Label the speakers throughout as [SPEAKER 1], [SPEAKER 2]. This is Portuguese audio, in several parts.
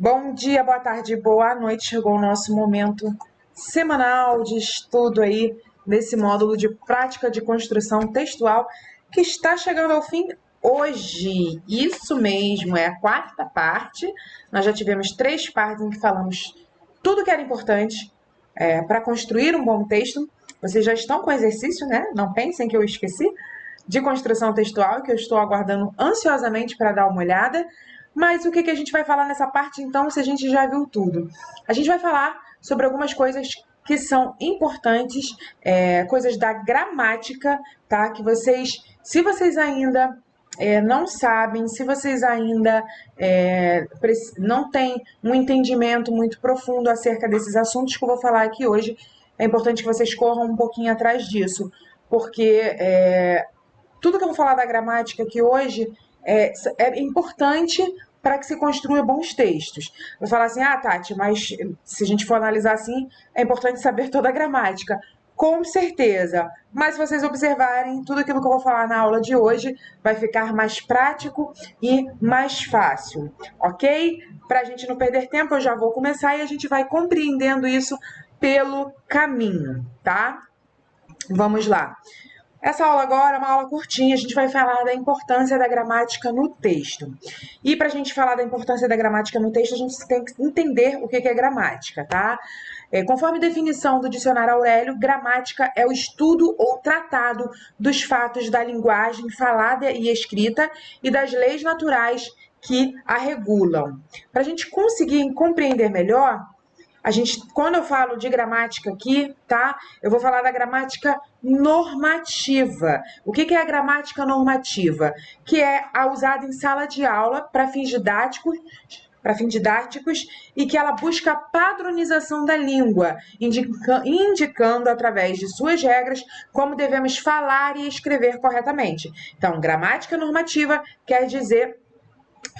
[SPEAKER 1] Bom dia, boa tarde, boa noite. Chegou o nosso momento semanal de estudo aí nesse módulo de prática de construção textual que está chegando ao fim hoje. Isso mesmo, é a quarta parte. Nós já tivemos 3 partes em que falamos tudo que era importante para construir um bom texto. Vocês já estão com o exercício, né? Não pensem que eu esqueci de construção textual, que eu estou aguardando ansiosamente para dar uma olhada. Mas o que a gente vai falar nessa parte, então, se a gente já viu tudo? A gente vai falar sobre algumas coisas que são importantes, coisas da gramática, tá? Que vocês, se vocês ainda não sabem, se vocês ainda não têm um entendimento muito profundo acerca desses assuntos que eu vou falar aqui hoje, é importante que vocês corram um pouquinho atrás disso, porque tudo que eu vou falar da gramática aqui hoje é importante para que se construa bons textos. Vou falar assim, Tati, mas se a gente for analisar assim, é importante saber toda a gramática. Com certeza, mas se vocês observarem, tudo aquilo que eu vou falar na aula de hoje vai ficar mais prático e mais fácil, ok? Para a gente não perder tempo, eu já vou começar e a gente vai compreendendo isso pelo caminho, tá? Vamos lá. Essa aula agora é uma aula curtinha, a gente vai falar da importância da gramática no texto. E para a gente falar da importância da gramática no texto, a gente tem que entender o que é gramática, tá? Conforme definição do dicionário Aurélio, gramática é o estudo ou tratado dos fatos da linguagem falada e escrita e das leis naturais que a regulam. Para a gente conseguir compreender melhor, quando eu falo de gramática aqui, tá? Eu vou falar da gramática normativa. O que é a gramática normativa? Que é a usada em sala de aula para fins didáticos e que ela busca a padronização da língua, indicando através de suas regras como devemos falar e escrever corretamente. Então, gramática normativa quer dizer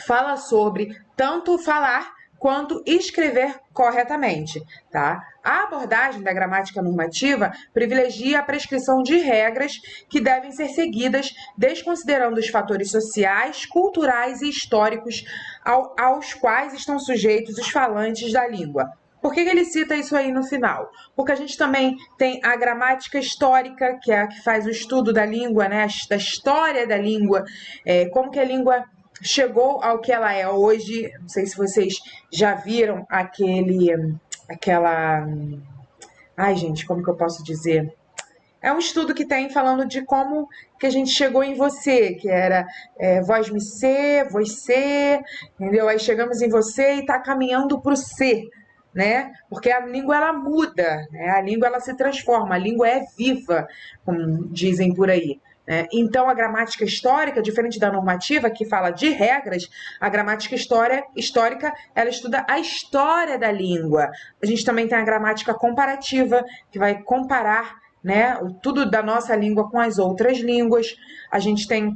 [SPEAKER 1] fala sobre tanto falar quanto escrever corretamente, tá? A abordagem da gramática normativa privilegia a prescrição de regras que devem ser seguidas, desconsiderando os fatores sociais, culturais e históricos aos quais estão sujeitos os falantes da língua. Por que ele cita isso aí no final? Porque a gente também tem a gramática histórica, que é a que faz o estudo da língua, né? Da história da língua, como que a língua chegou ao que ela é hoje. Não sei se vocês já viram aquela... Ai, gente, como que eu posso dizer? É um estudo que tem falando de como que a gente chegou em você, que era vós me ser, você, entendeu? Aí chegamos em você e está caminhando para o ser, né? Porque a língua ela muda, né? A língua ela se transforma, a língua é viva, como dizem por aí. Então, a gramática histórica, diferente da normativa, que fala de regras, a gramática histórica, ela estuda a história da língua. A gente também tem a gramática comparativa, que vai comparar, né, tudo da nossa língua com as outras línguas. A gente tem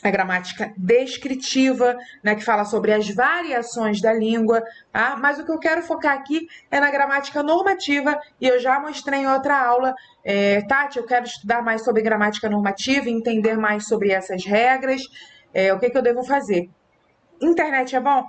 [SPEAKER 1] a gramática descritiva, né, que fala sobre as variações da língua, tá? Mas o que eu quero focar aqui é na gramática normativa, e eu já mostrei em outra aula. Tati, eu quero estudar mais sobre gramática normativa, entender mais sobre essas regras, o que eu devo fazer? Internet é bom?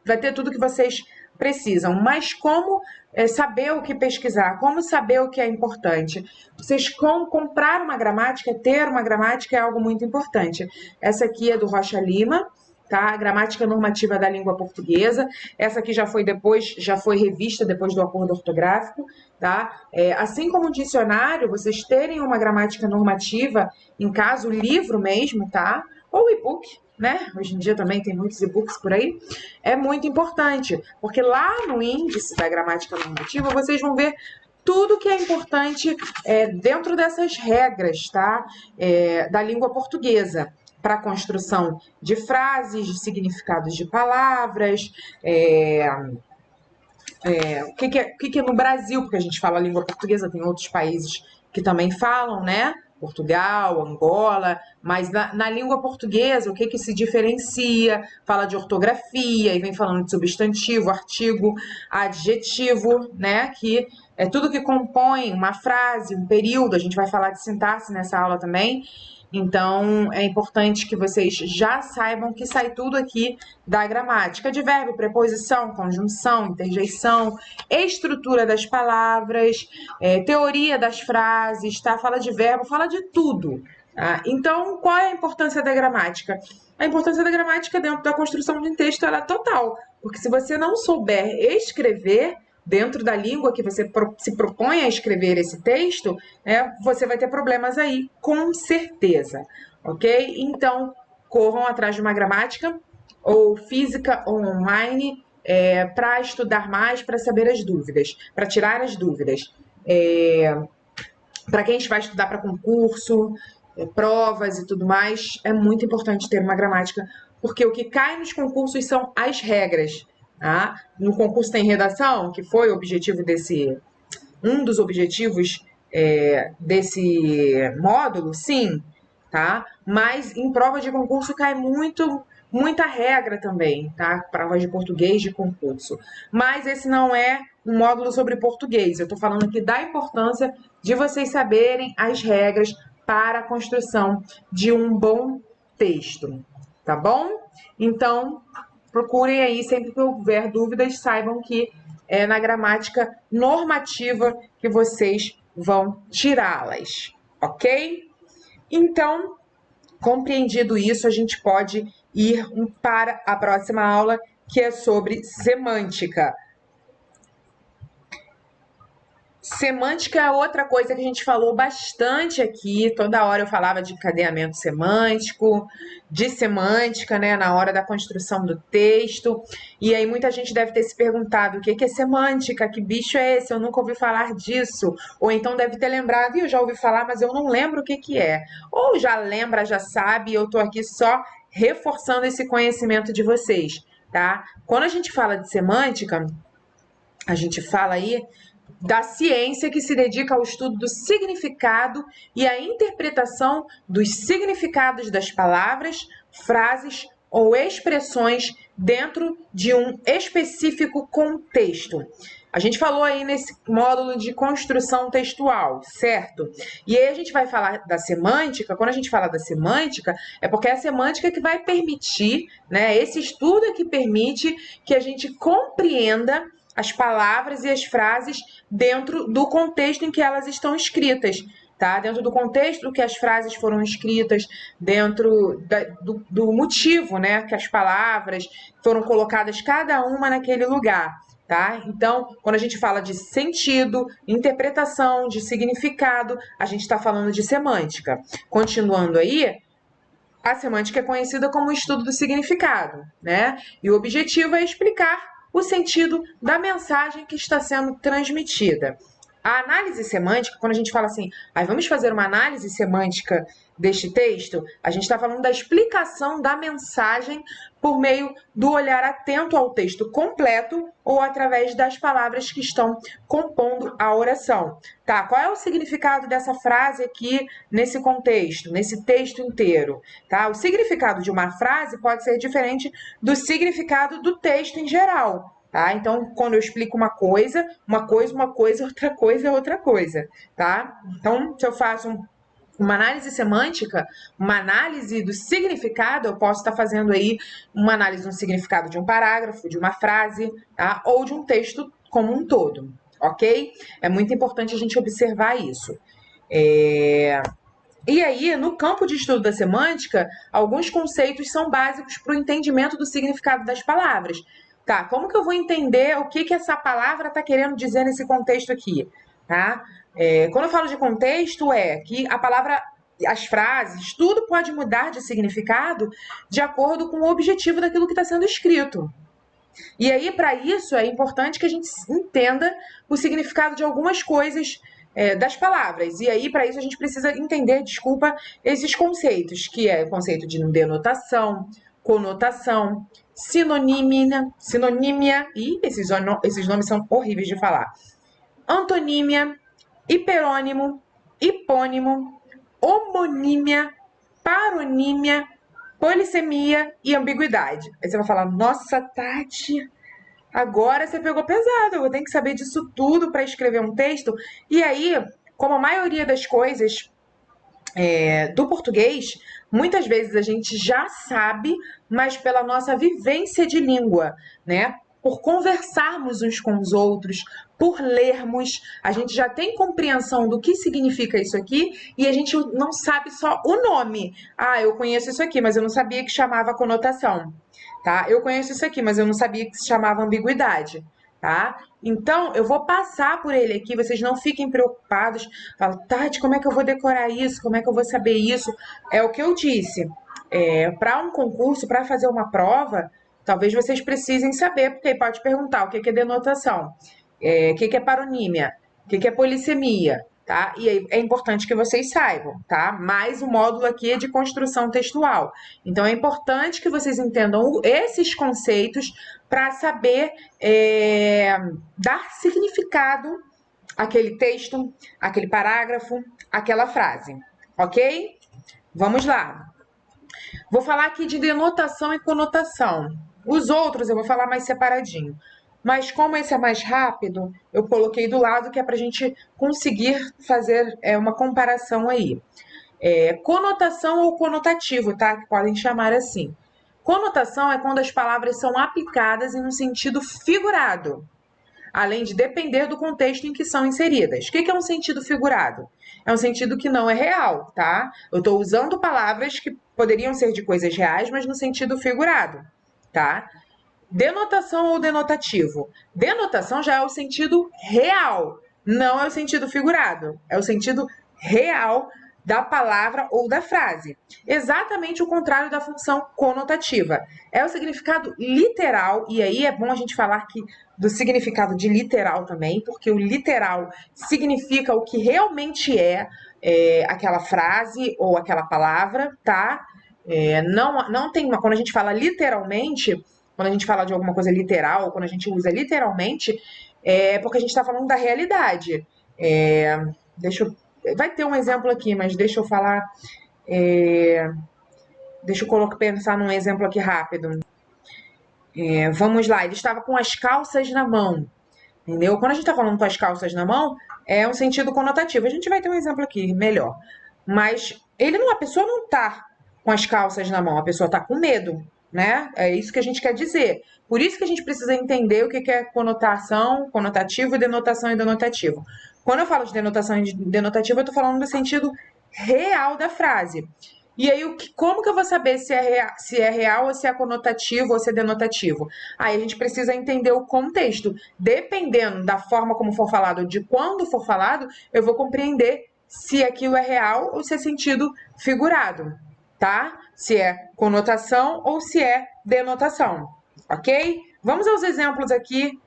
[SPEAKER 1] Vai ter tudo que vocês precisam, mas como saber o que pesquisar, como saber o que é importante? Vocês comprar uma gramática, ter uma gramática é algo muito importante. Essa aqui é do Rocha Lima, tá? A gramática normativa da língua portuguesa. Essa aqui já foi revista depois do acordo ortográfico, tá? Assim como o dicionário, vocês terem uma gramática normativa, em caso, o livro mesmo, tá? Ou e-book, né? Hoje em dia também tem muitos e-books por aí, é muito importante, porque lá no índice da gramática normativa vocês vão ver tudo que é importante dentro dessas regras, tá? Da língua portuguesa, para a construção de frases, de significados de palavras, o que é no Brasil, porque a gente fala a língua portuguesa, tem outros países que também falam, né? Portugal, Angola, mas na língua portuguesa, o que se diferencia? Fala de ortografia, e vem falando de substantivo, artigo, adjetivo, né? Que é tudo que compõe uma frase, um período, a gente vai falar de sintaxe nessa aula também. Então, é importante que vocês já saibam que sai tudo aqui da gramática de verbo, preposição, conjunção, interjeição, estrutura das palavras, teoria das frases, tá? Fala de verbo, fala de tudo. Tá? Então, qual é a importância da gramática? A importância da gramática dentro da construção de um texto ela é total, porque se você não souber escrever dentro da língua que você se propõe a escrever esse texto, você vai ter problemas aí, com certeza, ok? Então, corram atrás de uma gramática, ou física ou online, para estudar mais, para saber as dúvidas, para tirar as dúvidas. Para quem vai estudar para concurso, provas e tudo mais, é muito importante ter uma gramática, porque o que cai nos concursos são as regras. Tá? No concurso tem redação, que foi o objetivo um dos objetivos desse módulo, sim, tá? Mas em prova de concurso cai muita regra também, tá? Provas de português de concurso. Mas esse não é um módulo sobre português. Eu estou falando aqui da importância de vocês saberem as regras para a construção de um bom texto, tá bom? Então, procurem aí, sempre que houver dúvidas, saibam que é na gramática normativa que vocês vão tirá-las, ok? Então, compreendido isso, a gente pode ir para a próxima aula, que é sobre semântica. Semântica é outra coisa que a gente falou bastante aqui, toda hora eu falava de encadeamento semântico, de semântica, né, na hora da construção do texto, e aí muita gente deve ter se perguntado o que é semântica, que bicho é esse, eu nunca ouvi falar disso, ou então deve ter lembrado, eu já ouvi falar, mas eu não lembro o que é, ou já lembra, já sabe, e eu tô aqui só reforçando esse conhecimento de vocês, tá? Quando a gente fala de semântica, a gente fala aí da ciência que se dedica ao estudo do significado e à interpretação dos significados das palavras, frases ou expressões dentro de um específico contexto. A gente falou aí nesse módulo de construção textual, certo? E aí a gente vai falar da semântica. Quando a gente fala da semântica, é porque é a semântica que vai permitir, né? Esse estudo é que permite que a gente compreenda as palavras e as frases dentro do contexto em que elas estão escritas, tá? Dentro do contexto que as frases foram escritas, dentro do motivo, né? Que as palavras foram colocadas cada uma naquele lugar, tá? Então, quando a gente fala de sentido, interpretação, de significado, a gente está falando de semântica. Continuando aí, a semântica é conhecida como o estudo do significado, né? E o objetivo é explicar o sentido da mensagem que está sendo transmitida. A análise semântica, quando a gente fala assim, vamos fazer uma análise semântica deste texto, a gente está falando da explicação da mensagem por meio do olhar atento ao texto completo ou através das palavras que estão compondo a oração. Tá, qual é o significado dessa frase aqui nesse contexto, nesse texto inteiro? Tá? O significado de uma frase pode ser diferente do significado do texto em geral. Tá? Então, quando eu explico uma coisa, outra coisa é outra coisa, tá? Então, se eu faço uma análise semântica, uma análise do significado, eu posso estar fazendo aí uma análise do significado de um parágrafo, de uma frase, tá? Ou de um texto como um todo, ok? É muito importante a gente observar isso. E aí, no campo de estudo da semântica, alguns conceitos são básicos para o entendimento do significado das palavras. Tá, como que eu vou entender o que essa palavra está querendo dizer nesse contexto aqui? Tá? Quando eu falo de contexto, é que a palavra, as frases, tudo pode mudar de significado de acordo com o objetivo daquilo que está sendo escrito. E aí, para isso, é importante que a gente entenda o significado de algumas coisas das palavras. E aí, para isso, a gente precisa entender, esses conceitos, que é o conceito de denotação, conotação, sinonímia, e esses nomes são horríveis de falar. Antonímia, hiperônimo, hipônimo, homonímia, paronímia, polissemia e ambiguidade. Aí você vai falar, nossa, Tati, agora você pegou pesado, eu vou ter que saber disso tudo para escrever um texto. E aí, como a maioria das coisas do português, muitas vezes a gente já sabe, mas pela nossa vivência de língua, né? Por conversarmos uns com os outros, por lermos, a gente já tem compreensão do que significa isso aqui e a gente não sabe só o nome. Ah, eu conheço isso aqui, mas eu não sabia que chamava conotação, tá? Eu conheço isso aqui, mas eu não sabia que se chamava ambiguidade, tá? Então, eu vou passar por ele aqui, vocês não fiquem preocupados. Fala, Tati, como é que eu vou decorar isso? Como é que eu vou saber isso? É o que eu disse. Para um concurso, para fazer uma prova, talvez vocês precisem saber, porque aí pode perguntar o que é denotação, o que é paronímia, o que é polissemia, tá? E aí é importante que vocês saibam, tá? Mas o módulo aqui é de construção textual. Então é importante que vocês entendam esses conceitos para saber dar significado àquele texto, aquele parágrafo, aquela frase, ok? Vamos lá. Vou falar aqui de denotação e conotação. Os outros eu vou falar mais separadinho. Mas como esse é mais rápido, eu coloquei do lado que é para a gente conseguir fazer uma comparação aí. Conotação ou conotativo, tá? Que podem chamar assim. Conotação é quando as palavras são aplicadas em um sentido figurado, além de depender do contexto em que são inseridas. O que é um sentido figurado? É um sentido que não é real, tá? Eu estou usando palavras que poderiam ser de coisas reais, mas no sentido figurado, tá? Denotação ou denotativo? Denotação já é o sentido real, não é o sentido figurado, é o sentido real da palavra ou da frase. Exatamente o contrário da função conotativa. É o significado literal, e aí é bom a gente falar aqui do significado de literal também, porque o literal significa o que realmente aquela frase ou aquela palavra, tá? Não tem uma. Quando a gente fala literalmente, quando a gente fala de alguma coisa literal, quando a gente usa literalmente, é porque a gente está falando da realidade. Vai ter um exemplo aqui, mas deixa eu falar. Deixa eu pensar num exemplo aqui rápido. Vamos lá, ele estava com as calças na mão. Entendeu? Quando a gente está falando com as calças na mão, é um sentido conotativo. A gente vai ter um exemplo aqui melhor. Mas a pessoa não está com as calças na mão, a pessoa está com medo, né? É isso que a gente quer dizer. Por isso que a gente precisa entender o que é conotação, conotativo, denotação e denotativo. Quando eu falo de denotação e denotativo, eu estou falando do sentido real da frase. E aí, como que eu vou saber se é real ou se é conotativo ou se é denotativo? Aí a gente precisa entender o contexto. Dependendo da forma como for falado, de quando for falado, eu vou compreender se aquilo é real ou se é sentido figurado, tá? Se é conotação ou se é denotação, ok? Vamos aos exemplos aqui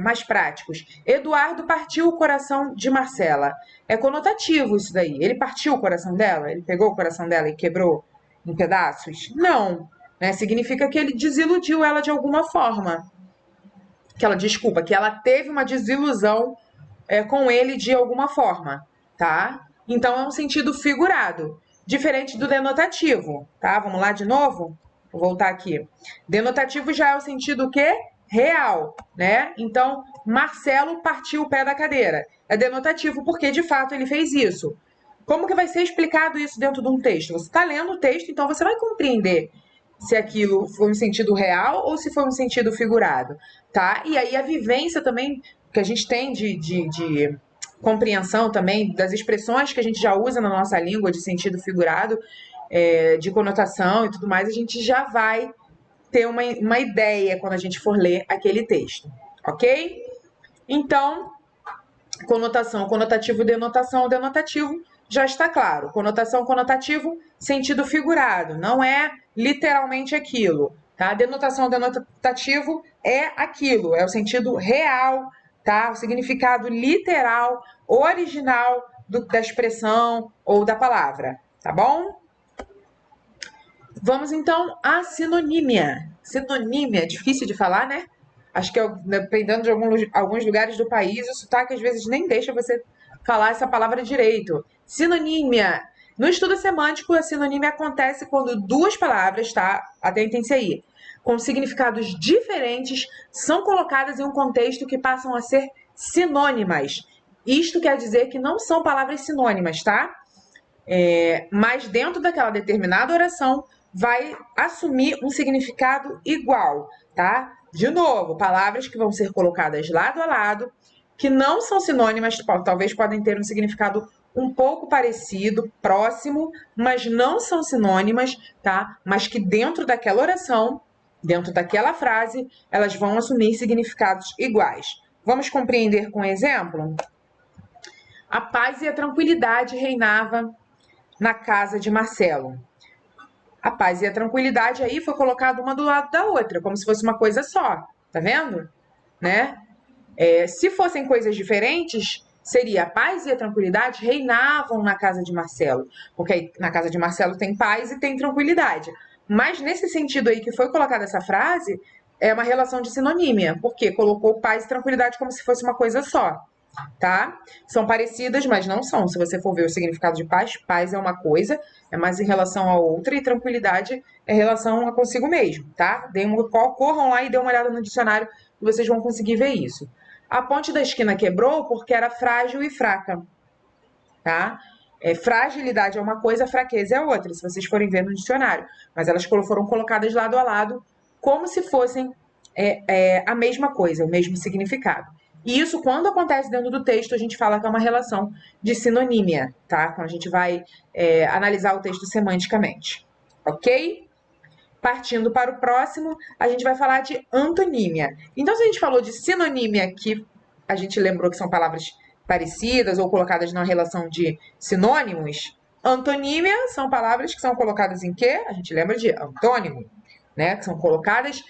[SPEAKER 1] mais práticos. Eduardo partiu o coração de Marcela. É conotativo isso daí. Ele partiu o coração dela? Ele pegou o coração dela e quebrou em pedaços? Não. Né? Significa que ele desiludiu ela de alguma forma. Que ela teve uma desilusão com ele de alguma forma, tá? Então é um sentido figurado, diferente do denotativo, tá? Vamos lá de novo? Vou voltar aqui. Denotativo já é o sentido o quê? Real, né? Então, Marcelo partiu o pé da cadeira. É denotativo porque, de fato, ele fez isso. Como que vai ser explicado isso dentro de um texto? Você está lendo o texto, então você vai compreender se aquilo foi um sentido real ou se foi um sentido figurado, tá? E aí a vivência também que a gente tem de compreensão também das expressões que a gente já usa na nossa língua de sentido figurado, de conotação e tudo mais, a gente já vai ter uma ideia quando a gente for ler aquele texto, ok? Então, conotação, conotativo, denotação, denotativo, já está claro. Conotação, conotativo, sentido figurado, não é literalmente aquilo, tá? Denotação, denotativo é aquilo, é o sentido real, tá? O significado literal, original da expressão ou da palavra, tá bom? Vamos então à sinonímia. Sinonímia, difícil de falar, né? Acho que dependendo de alguns lugares do país, o sotaque às vezes nem deixa você falar essa palavra direito. Sinonímia. No estudo semântico, a sinonímia acontece quando duas palavras, tá? Atentem-se aí, com significados diferentes, são colocadas em um contexto que passam a ser sinônimas. Isto quer dizer que não são palavras sinônimas, tá? mas dentro daquela determinada oração vai assumir um significado igual, tá? De novo, palavras que vão ser colocadas lado a lado, que não são sinônimas, talvez podem ter um significado um pouco parecido, próximo, mas não são sinônimas, tá? Mas que dentro daquela oração, dentro daquela frase, elas vão assumir significados iguais. Vamos compreender com um exemplo? A paz e a tranquilidade reinava na casa de Marcelo. A paz e a tranquilidade aí foi colocado uma do lado da outra, como se fosse uma coisa só, tá vendo? Né? Se fossem coisas diferentes, seria a paz e a tranquilidade reinavam na casa de Marcelo, porque aí, na casa de Marcelo tem paz e tem tranquilidade. Mas nesse sentido aí que foi colocada essa frase, é uma relação de sinonímia, porque colocou paz e tranquilidade como se fosse uma coisa só, tá? São parecidas, mas não são. Se você for ver o significado de paz, paz é uma coisa, é mais em relação a outra, e tranquilidade é em relação a consigo mesmo, tá? Corram lá e dêem uma olhada no dicionário e vocês vão conseguir ver isso. A ponte da esquina quebrou porque era frágil e fraca, tá? Fragilidade é uma coisa, fraqueza é outra, se vocês forem ver no dicionário. Mas elas foram colocadas lado a lado como se fossem a mesma coisa, o mesmo significado. E isso, quando acontece dentro do texto, a gente fala que é uma relação de sinonímia, tá? Quando a gente vai analisar o texto semanticamente, ok? Partindo para o próximo, a gente vai falar de antonímia. Então, se a gente falou de sinonímia, que a gente lembrou que são palavras parecidas ou colocadas na relação de sinônimos, antonímia são palavras que são colocadas em quê? A gente lembra de antônimo, né? Que são colocadas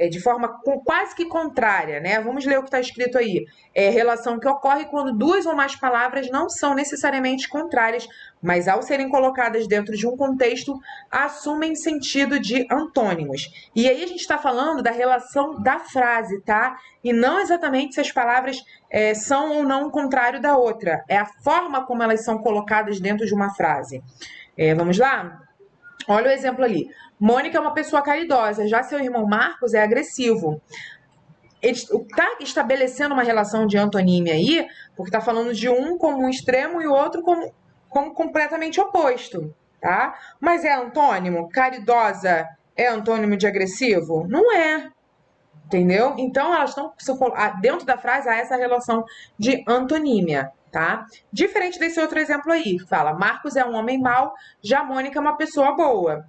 [SPEAKER 1] de forma quase que contrária, né? Vamos ler o que está escrito aí. Relação que ocorre quando duas ou mais palavras não são necessariamente contrárias, mas ao serem colocadas dentro de um contexto, assumem sentido de antônimos. E aí a gente está falando da relação da frase, tá? E não exatamente se as palavras são ou não o contrário da outra. É a forma como elas são colocadas dentro de uma frase. Vamos lá? Olha o exemplo ali. Mônica é uma pessoa caridosa, já seu irmão Marcos é agressivo. Ele está estabelecendo uma relação de antonímia aí, porque está falando de um como um extremo e o outro como completamente oposto, tá? Mas é antônimo? Caridosa é antônimo de agressivo? Não é, entendeu? Então, elas estão dentro da frase há essa relação de antonímia, tá? Diferente desse outro exemplo aí, que fala Marcos é um homem mau, já Mônica é uma pessoa boa.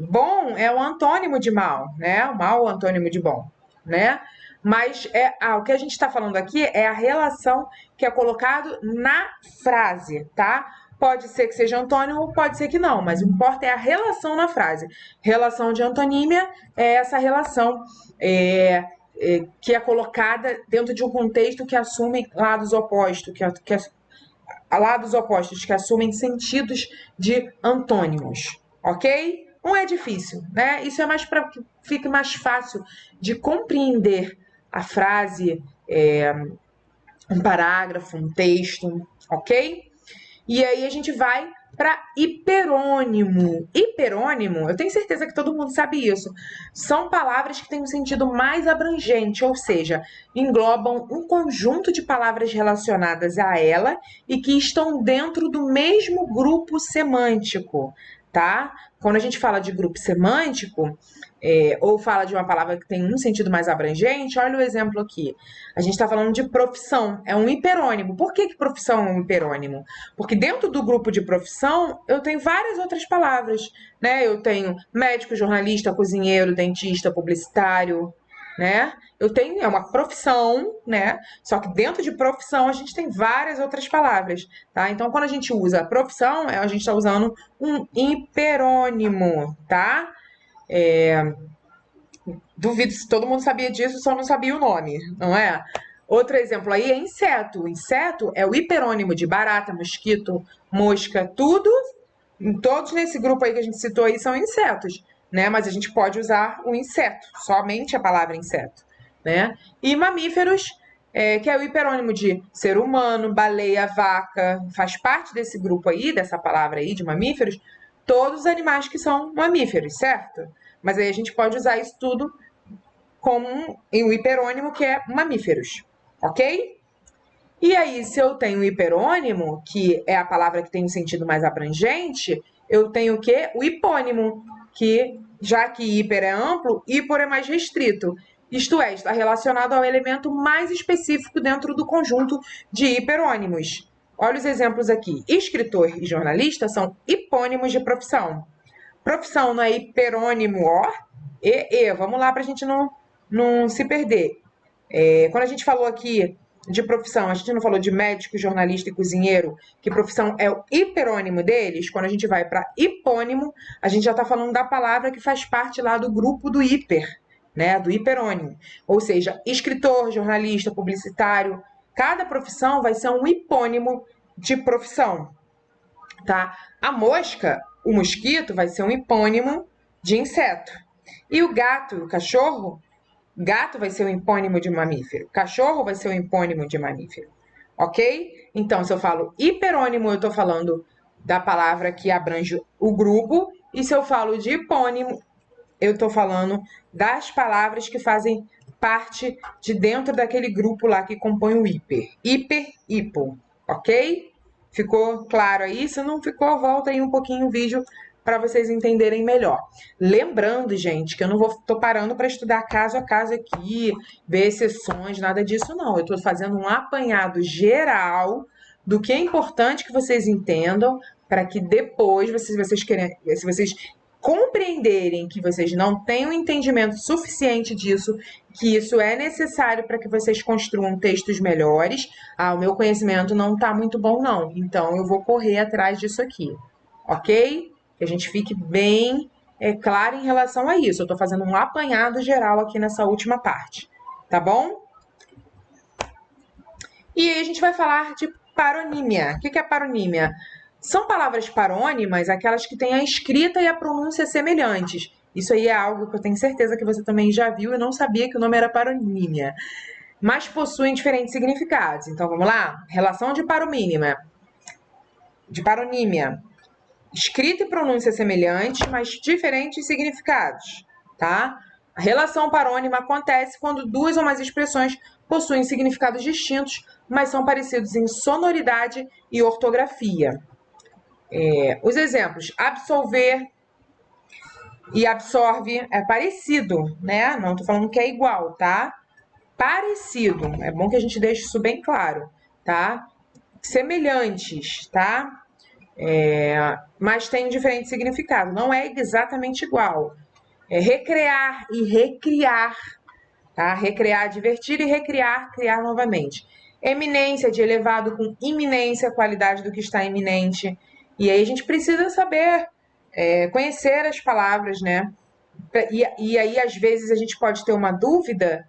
[SPEAKER 1] Bom é o antônimo de mal, né? O mal é o antônimo de bom, né? Mas o que a gente está falando aqui é a relação que é colocado na frase, tá? Pode ser que seja antônimo, pode ser que não, mas o que importa é a relação na frase. Relação de antonímia é essa relação que é colocada dentro de um contexto que assume lados opostos, lados opostos, que assumem sentidos de antônimos, ok? Um é difícil, né? Isso é mais para que fique mais fácil de compreender a frase, um parágrafo, um texto, ok? E aí a gente vai para hiperônimo. Hiperônimo, eu tenho certeza que todo mundo sabe isso. São palavras que têm um sentido mais abrangente, ou seja, englobam um conjunto de palavras relacionadas a ela e que estão dentro do mesmo grupo semântico, tá? Quando a gente fala de grupo semântico, ou fala de uma palavra que tem um sentido mais abrangente, olha o exemplo aqui. A gente está falando de profissão, é um hiperônimo. Por que profissão é um hiperônimo? Porque dentro do grupo de profissão, eu tenho várias outras palavras, né? Eu tenho médico, jornalista, cozinheiro, dentista, publicitário, né? É uma profissão, né? Só que dentro de profissão a gente tem várias outras palavras, tá? Então, quando a gente usa profissão, a gente está usando um hiperônimo, tá? Duvido se todo mundo sabia disso, só não sabia o nome, não é? Outro exemplo aí é inseto. Inseto é o hiperônimo de barata, mosquito, mosca, tudo. Todos nesse grupo aí que a gente citou aí são insetos, né? Mas a gente pode usar o inseto, somente a palavra inseto, né? E mamíferos, que é o hiperônimo de ser humano, baleia, vaca, faz parte desse grupo aí, dessa palavra aí de mamíferos, todos os animais que são mamíferos, certo? Mas aí a gente pode usar isso tudo em um hiperônimo que é mamíferos, ok? E aí, se eu tenho hiperônimo, que é a palavra que tem um sentido mais abrangente, eu tenho o quê? O hipônimo, que já que hiper é amplo, hipor é mais restrito. Isto é, está relacionado ao elemento mais específico dentro do conjunto de hiperônimos. Olha os exemplos aqui. Escritor e jornalista são hipônimos de profissão. Profissão não é hiperônimo ó, e. Vamos lá para a gente não se perder. Quando a gente falou aqui de profissão, a gente não falou de médico, jornalista e cozinheiro, que profissão é o hiperônimo deles. Quando a gente vai para hipônimo, a gente já está falando da palavra que faz parte lá do grupo do hiper, né? Do hiperônimo. Ou seja, escritor, jornalista, publicitário, cada profissão vai ser um hipônimo de profissão, tá? A mosca, o mosquito, vai ser um hipônimo de inseto. E o gato, o cachorro, gato vai ser um hipônimo de mamífero. Cachorro vai ser um hipônimo de mamífero. Ok? Então, se eu falo hiperônimo, eu estou falando da palavra que abrange o grupo. E se eu falo de hipônimo, eu estou falando das palavras que fazem parte de dentro daquele grupo lá que compõe o hiper. Hiper, hipo. Ok? Ficou claro aí? Se não ficou, volta aí um pouquinho o vídeo para vocês entenderem melhor. Lembrando, gente, que eu não tô parando para estudar caso a caso aqui, ver exceções, nada disso não. Eu estou fazendo um apanhado geral do que é importante que vocês entendam para que depois, se vocês compreenderem que vocês não têm um entendimento suficiente disso, que isso é necessário para que vocês construam textos melhores. O meu conhecimento não está muito bom, não. Então, eu vou correr atrás disso aqui, ok? Que a gente fique bem claro em relação a isso. Eu estou fazendo um apanhado geral aqui nessa última parte, tá bom? E aí a gente vai falar de paronímia. O que é paronímia? São palavras parônimas, aquelas que têm a escrita e a pronúncia semelhantes. Isso aí é algo que eu tenho certeza que você também já viu e não sabia que o nome era paronímia. Mas possuem diferentes significados. Então, vamos lá? Relação de paronímia. Escrita e pronúncia semelhantes, mas diferentes significados, tá? A relação parônima acontece quando duas ou mais expressões possuem significados distintos, mas são parecidos em sonoridade e ortografia. Os exemplos: absolver e absorve é parecido, né? Não estou falando que é igual, tá? Parecido. É bom que a gente deixe isso bem claro, tá? Semelhantes, tá? Mas tem um diferente significado. Não é exatamente igual. Recrear e recriar, tá? Recrear, divertir, e recriar, criar novamente. Eminência, de elevado com iminência, qualidade do que está iminente. E aí a gente precisa saber conhecer as palavras, né? E aí, às vezes, a gente pode ter uma dúvida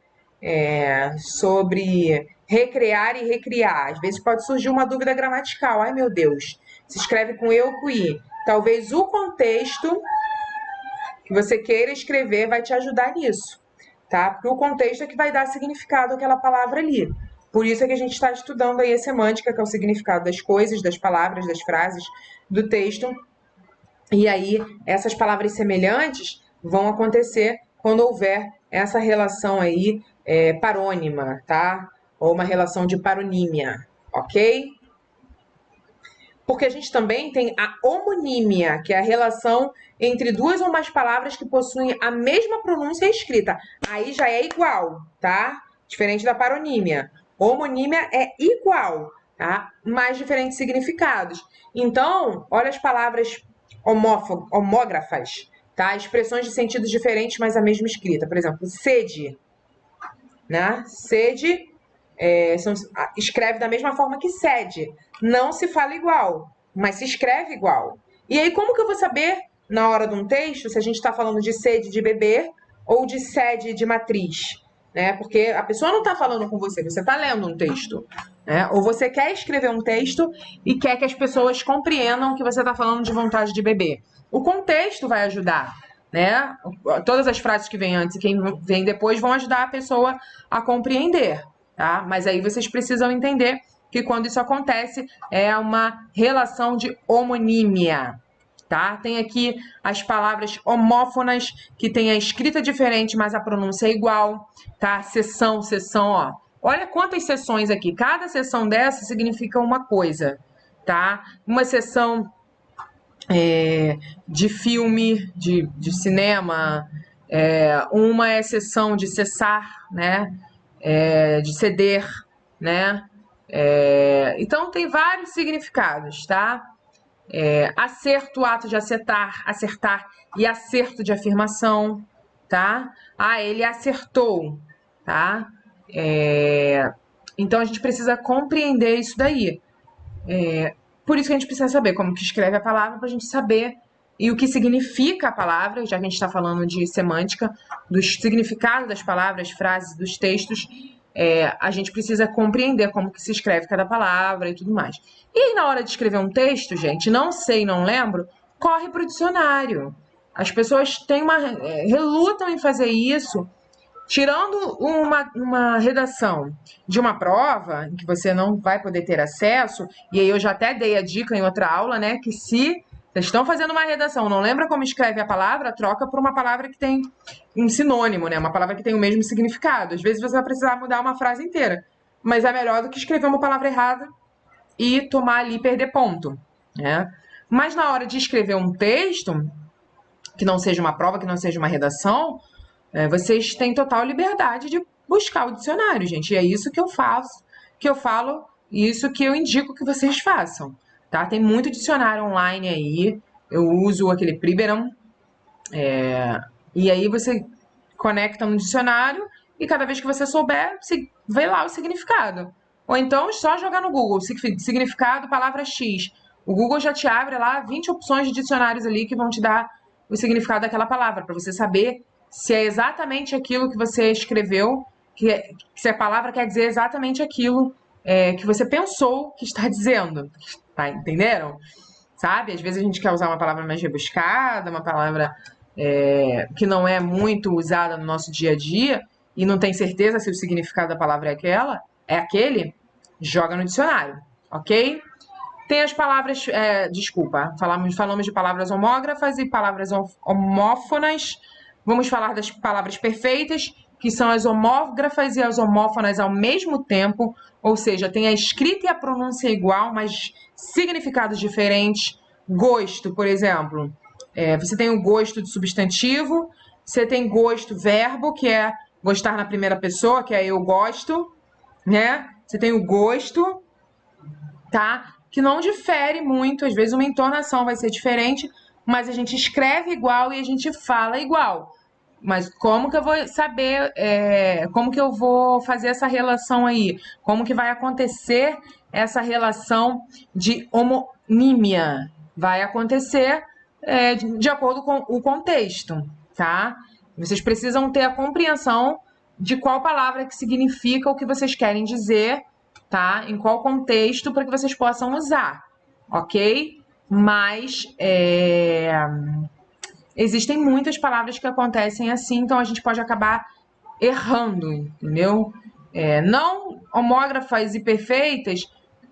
[SPEAKER 1] sobre recrear e recriar. Às vezes pode surgir uma dúvida gramatical. Ai, meu Deus, se escreve com eu ou com i. Talvez o contexto que você queira escrever vai te ajudar nisso, tá? Porque o contexto é que vai dar significado àquela palavra ali. Por isso é que a gente está estudando aí a semântica, que é o significado das coisas, das palavras, das frases, do texto. E aí, essas palavras semelhantes vão acontecer quando houver essa relação aí parônima, tá? Ou uma relação de paronímia, ok? Porque a gente também tem a homonímia, que é a relação entre duas ou mais palavras que possuem a mesma pronúncia e escrita. Aí já é igual, tá? Diferente da paronímia. Homonímia é igual, tá? Mas diferentes significados. Então, olha as palavras homógrafas, tá? Expressões de sentidos diferentes, mas a mesma escrita. Por exemplo, sede, né? Sede escreve da mesma forma que sede. Não se fala igual, mas se escreve igual. E aí, como que eu vou saber, na hora de um texto, se a gente está falando de sede de beber ou de sede de matriz? Né? Porque a pessoa não está falando com você, você está lendo um texto. Né? Ou você quer escrever um texto e quer que as pessoas compreendam que você está falando de vontade de beber. O contexto vai ajudar. Né? Todas as frases que vêm antes e quem vem depois vão ajudar a pessoa a compreender. Tá? Mas aí vocês precisam entender que quando isso acontece é uma relação de homonímia. Tá? Tem aqui as palavras homófonas, que tem a escrita diferente, mas a pronúncia é igual. Tá? Sessão, ó. Olha quantas seções aqui. Cada seção dessa significa uma coisa, tá? Uma seção de filme, de cinema, uma é seção de cessar, né? De ceder, né? Então tem vários significados, tá? Acerto, ato de acertar e acerto de afirmação, tá? Ah, ele acertou, tá? Então a gente precisa compreender isso daí. Por isso que a gente precisa saber como que escreve a palavra para a gente saber e o que significa a palavra, já que a gente está falando de semântica, do significado das palavras, frases, dos textos, a gente precisa compreender como que se escreve cada palavra e tudo mais. E aí, na hora de escrever um texto, gente, não sei, não lembro, corre para o dicionário. As pessoas relutam em fazer isso. Tirando uma redação de uma prova, em que você não vai poder ter acesso, e aí eu já até dei a dica em outra aula, né, que se vocês estão fazendo uma redação, não lembra como escreve a palavra, troca por uma palavra que tem um sinônimo, né, uma palavra que tem o mesmo significado. Às vezes você vai precisar mudar uma frase inteira, mas é melhor do que escrever uma palavra errada e tomar ali e perder ponto, né? Mas na hora de escrever um texto, que não seja uma prova, que não seja uma redação, vocês têm total liberdade de buscar o dicionário, gente. E é isso que eu faço, que eu falo, e isso que eu indico que vocês façam, tá? Tem muito dicionário online aí. Eu uso aquele Priberam. E aí você conecta no dicionário e cada vez que você souber, você vê lá o significado. Ou então só jogar no Google, significado, palavra X. O Google já te abre lá 20 opções de dicionários ali que vão te dar o significado daquela palavra, para você saber se é exatamente aquilo que você escreveu, se a palavra quer dizer exatamente aquilo que você pensou que está dizendo. Tá, entenderam? Sabe? Às vezes a gente quer usar uma palavra mais rebuscada, uma palavra que não é muito usada no nosso dia a dia e não tem certeza se o significado da palavra é aquele, joga no dicionário, ok? Tem as palavras, desculpa, falamos de palavras homógrafas e palavras homófonas. Vamos falar das palavras perfeitas, que são as homógrafas e as homófonas ao mesmo tempo, ou seja, tem a escrita e a pronúncia igual, mas significados diferentes. Gosto, por exemplo, você tem o gosto de substantivo, você tem gosto verbo, que é gostar na primeira pessoa, que é eu gosto, né? Você tem o gosto, tá? Que não difere muito, às vezes uma entonação vai ser diferente, mas a gente escreve igual e a gente fala igual. Mas como que eu vou saber, como que eu vou fazer essa relação aí? Como que vai acontecer essa relação de homonímia? Vai acontecer de acordo com o contexto, tá? Vocês precisam ter a compreensão de qual palavra que significa o que vocês querem dizer, tá? Em qual contexto para que vocês possam usar, ok? Mas existem muitas palavras que acontecem assim, então a gente pode acabar errando, entendeu? Não homógrafas e perfeitas,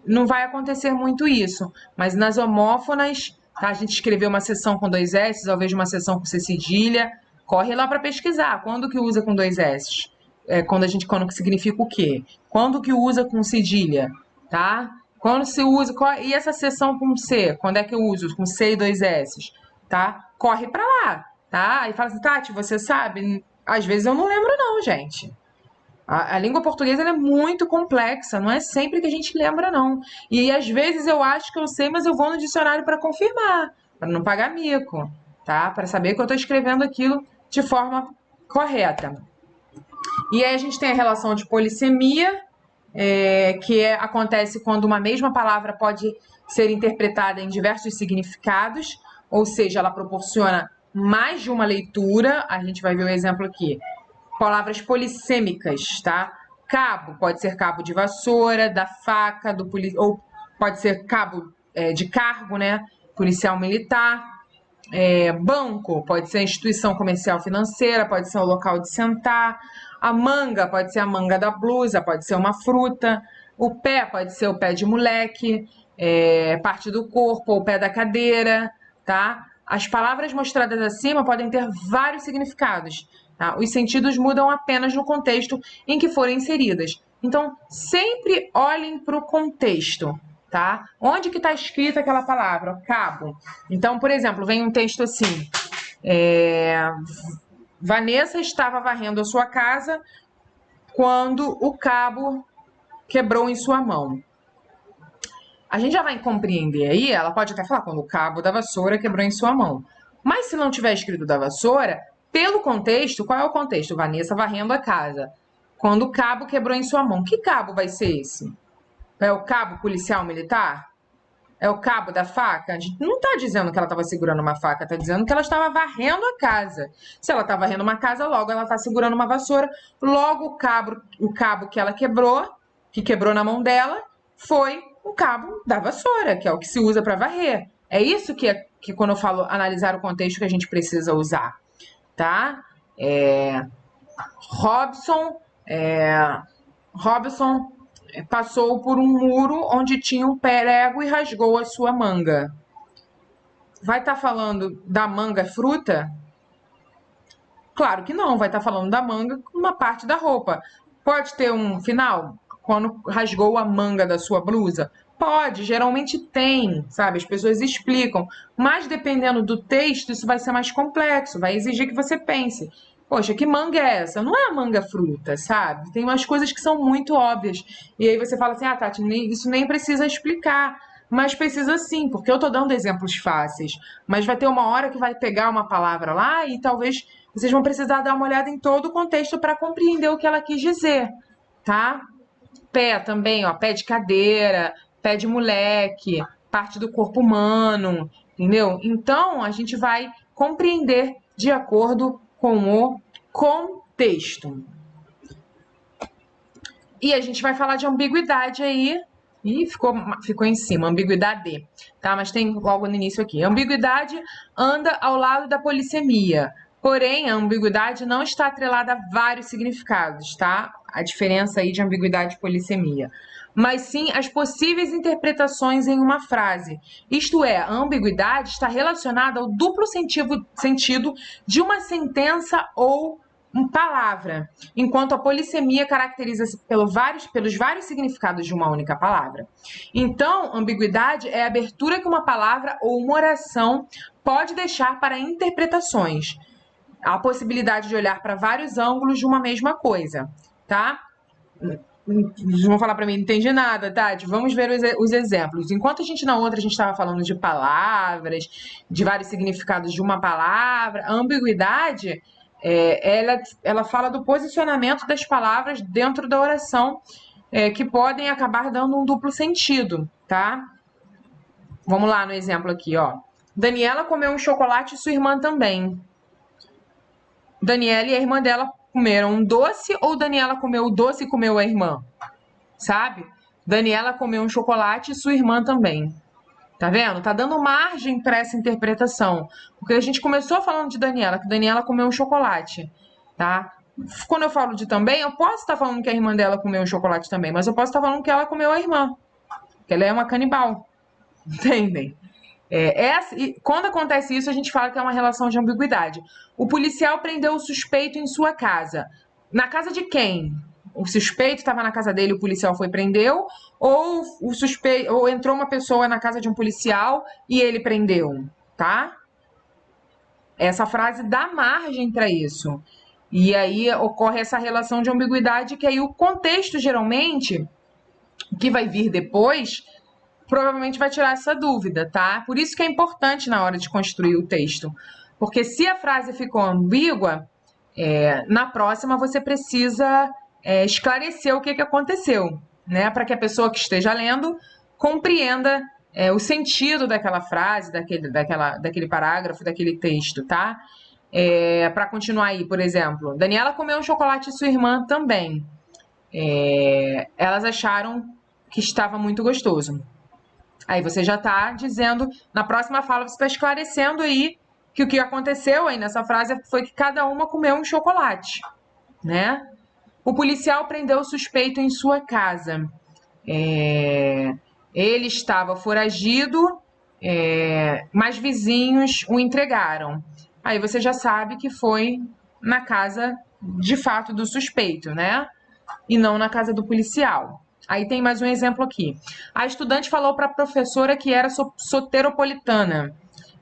[SPEAKER 1] não vai acontecer muito isso, mas nas homófonas, tá? A gente escreveu uma seção com 2 S, ao invés de uma seção com C cedilha, corre lá para pesquisar, quando que usa com 2 S? Quando que significa o quê? Quando que usa com cedilha, tá? Quando se usa, e essa seção com C, quando é que eu uso? Com C e 2 S, tá? Corre para lá, tá? E fala assim, Tati, você sabe? Às vezes eu não lembro não, gente. A língua portuguesa ela é muito complexa, não é sempre que a gente lembra, não. E às vezes eu acho que eu sei, mas eu vou no dicionário para confirmar, para não pagar mico, tá? Para saber que eu estou escrevendo aquilo de forma correta. E aí a gente tem a relação de polissemia, acontece quando uma mesma palavra pode ser interpretada em diversos significados, ou seja, ela proporciona mais de uma leitura. A gente vai ver um exemplo aqui. Palavras polissêmicas, tá? Cabo, pode ser cabo de vassoura, da faca, ou pode ser cabo de cargo, né? Policial militar. Banco, pode ser a instituição comercial financeira, pode ser o local de sentar. A manga pode ser a manga da blusa, pode ser uma fruta. O pé pode ser o pé de moleque, parte do corpo, o pé da cadeira, tá? As palavras mostradas acima podem ter vários significados, tá? Os sentidos mudam apenas no contexto em que forem inseridas. Então, sempre olhem para o contexto, tá? Onde que está escrita aquela palavra? Cabo. Então, por exemplo, vem um texto assim, Vanessa estava varrendo a sua casa quando o cabo quebrou em sua mão. A gente já vai compreender aí, ela pode até falar quando o cabo da vassoura quebrou em sua mão. Mas se não tiver escrito da vassoura, pelo contexto, qual é o contexto? Vanessa varrendo a casa. Quando o cabo quebrou em sua mão. Que cabo vai ser esse? É o cabo policial militar? É o cabo da faca? A gente não está dizendo que ela estava segurando uma faca, está dizendo que ela estava varrendo a casa. Se ela está varrendo uma casa, logo ela está segurando uma vassoura. Logo o cabo que ela quebrou, que quebrou na mão dela, foi o cabo da vassoura, que é o que se usa para varrer. É isso que quando eu falo analisar o contexto que a gente precisa usar, tá? Robson passou por um muro onde tinha um prego e rasgou a sua manga. Vai estar falando da manga fruta? Claro que não, vai estar falando da manga uma parte da roupa. Pode ter um final? Quando rasgou a manga da sua blusa? Pode, geralmente tem, sabe? As pessoas explicam. Mas dependendo do texto, isso vai ser mais complexo, vai exigir que você pense. Poxa, que manga é essa? Não é a manga fruta, sabe? Tem umas coisas que são muito óbvias. E aí você fala assim, Tati, isso nem precisa explicar. Mas precisa sim, porque eu tô dando exemplos fáceis. Mas vai ter uma hora que vai pegar uma palavra lá e talvez vocês vão precisar dar uma olhada em todo o contexto para compreender o que ela quis dizer, tá? Pé também, ó, pé de cadeira, pé de moleque, parte do corpo humano, entendeu? Então, a gente vai compreender de acordo com o contexto. E a gente vai falar de ambiguidade aí. Ih, ficou em cima, ambiguidade, tá? Mas tem logo no início aqui. Ambiguidade anda ao lado da polissemia. Porém, a ambiguidade não está atrelada a vários significados, tá? A diferença aí de ambiguidade e polissemia. Mas sim as possíveis interpretações em uma frase. Isto é, a ambiguidade está relacionada ao duplo sentido de uma sentença ou palavra, enquanto a polissemia caracteriza-se pelos vários significados de uma única palavra. Então, ambiguidade é a abertura que uma palavra ou uma oração pode deixar para interpretações. A possibilidade de olhar para vários ângulos de uma mesma coisa, tá? Eles vão falar para mim, não entendi nada, Tati. Vamos ver os exemplos. Enquanto a gente estava falando de palavras, de vários significados de uma palavra, a ambiguidade ela fala do posicionamento das palavras dentro da oração, que podem acabar dando um duplo sentido, tá? Vamos lá no exemplo aqui, ó. Daniela comeu um chocolate e sua irmã também. Daniela e a irmã dela comeram um doce ou Daniela comeu o doce e comeu a irmã? Sabe? Daniela comeu um chocolate e sua irmã também. Tá vendo? Tá dando margem para essa interpretação. Porque a gente começou falando de Daniela, que Daniela comeu um chocolate, tá? Quando eu falo de também, eu posso estar falando que a irmã dela comeu um chocolate também, mas eu posso estar falando que ela comeu a irmã. Que ela é uma canibal. Entendem? Quando acontece isso, a gente fala que é uma relação de ambiguidade. O policial prendeu o suspeito em sua casa. Na casa de quem? O suspeito estava na casa dele, o policial foi e prendeu, ou entrou uma pessoa na casa de um policial e ele prendeu, tá? Essa frase dá margem para isso. E aí ocorre essa relação de ambiguidade que aí o contexto, geralmente, que vai vir depois, provavelmente vai tirar essa dúvida, tá? Por isso que é importante na hora de construir o texto. Porque se a frase ficou ambígua, na próxima você precisa esclarecer o que aconteceu, né? Para que a pessoa que esteja lendo compreenda o sentido daquela frase, daquele parágrafo, daquele texto, tá? Para continuar aí, por exemplo, Daniela comeu um chocolate e sua irmã também. Elas acharam que estava muito gostoso. Aí você já está dizendo, na próxima fala você está esclarecendo aí que o que aconteceu aí nessa frase foi que cada uma comeu um chocolate, né? O policial prendeu o suspeito em sua casa. Ele estava foragido, mas vizinhos o entregaram. Aí você já sabe que foi na casa, de fato, do suspeito, né? e não na casa do policial. Aí tem mais um exemplo aqui. A estudante falou para a professora que era soteropolitana.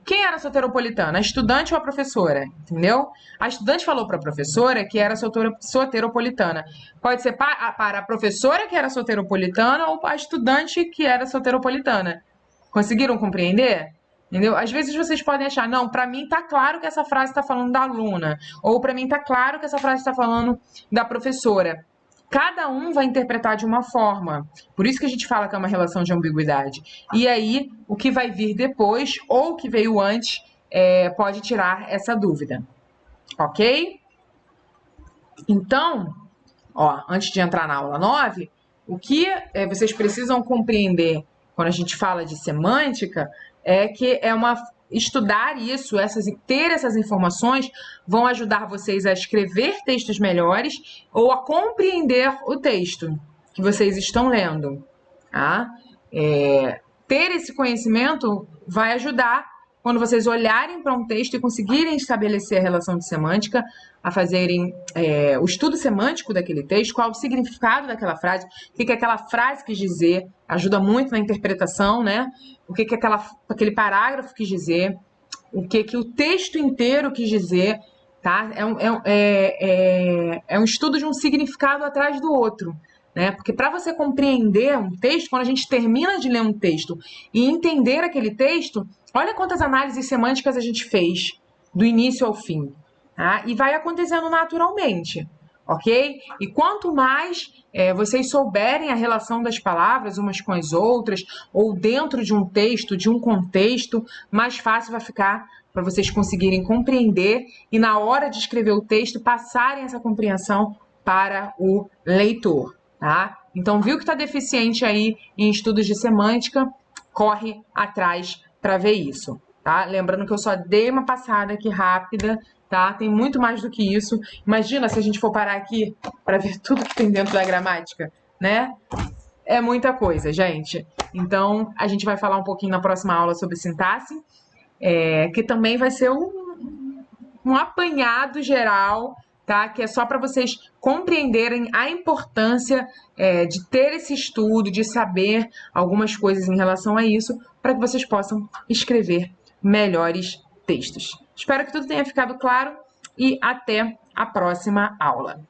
[SPEAKER 1] Quem era a soteropolitana? A estudante ou a professora? Entendeu? A estudante falou para a professora que era soteropolitana. Pode ser para a professora que era soteropolitana ou para a estudante que era soteropolitana. Conseguiram compreender? Entendeu? Às vezes vocês podem achar, não, para mim tá claro que essa frase está falando da aluna, ou para mim tá claro que essa frase está falando da professora. Cada um vai interpretar de uma forma. Por isso que a gente fala que é uma relação de ambiguidade. E aí, o que vai vir depois, ou o que veio antes, pode tirar essa dúvida. Ok? Então, antes de entrar na aula 9, o que vocês precisam compreender quando a gente fala de semântica é que estudar isso, ter essas informações vão ajudar vocês a escrever textos melhores ou a compreender o texto que vocês estão lendo. Tá? Ter esse conhecimento vai ajudar quando vocês olharem para um texto e conseguirem estabelecer a relação de semântica, a fazerem o estudo semântico daquele texto, qual o significado daquela frase, o que aquela frase quis dizer, ajuda muito na interpretação, né? O que aquele parágrafo quis dizer, o que o texto inteiro quis dizer, tá? É um estudo de um significado atrás do outro. Né? Porque para você compreender um texto, quando a gente termina de ler um texto e entender aquele texto, olha quantas análises semânticas a gente fez, do início ao fim. Tá? E vai acontecendo naturalmente, ok? E quanto mais vocês souberem a relação das palavras umas com as outras, ou dentro de um texto, de um contexto, mais fácil vai ficar para vocês conseguirem compreender e, na hora de escrever o texto, passarem essa compreensão para o leitor. Tá? Então, viu que está deficiente aí em estudos de semântica? Corre atrás para ver isso. Tá? Lembrando que eu só dei uma passada aqui rápida, tá? Tem muito mais do que isso. Imagina se a gente for parar aqui para ver tudo que tem dentro da gramática, né? É muita coisa, gente. Então, a gente vai falar um pouquinho na próxima aula sobre sintaxe, que também vai ser um apanhado geral, tá? Que é só para vocês compreenderem a importância de ter esse estudo, de saber algumas coisas em relação a isso, para que vocês possam escrever melhores textos. Espero que tudo tenha ficado claro e até a próxima aula.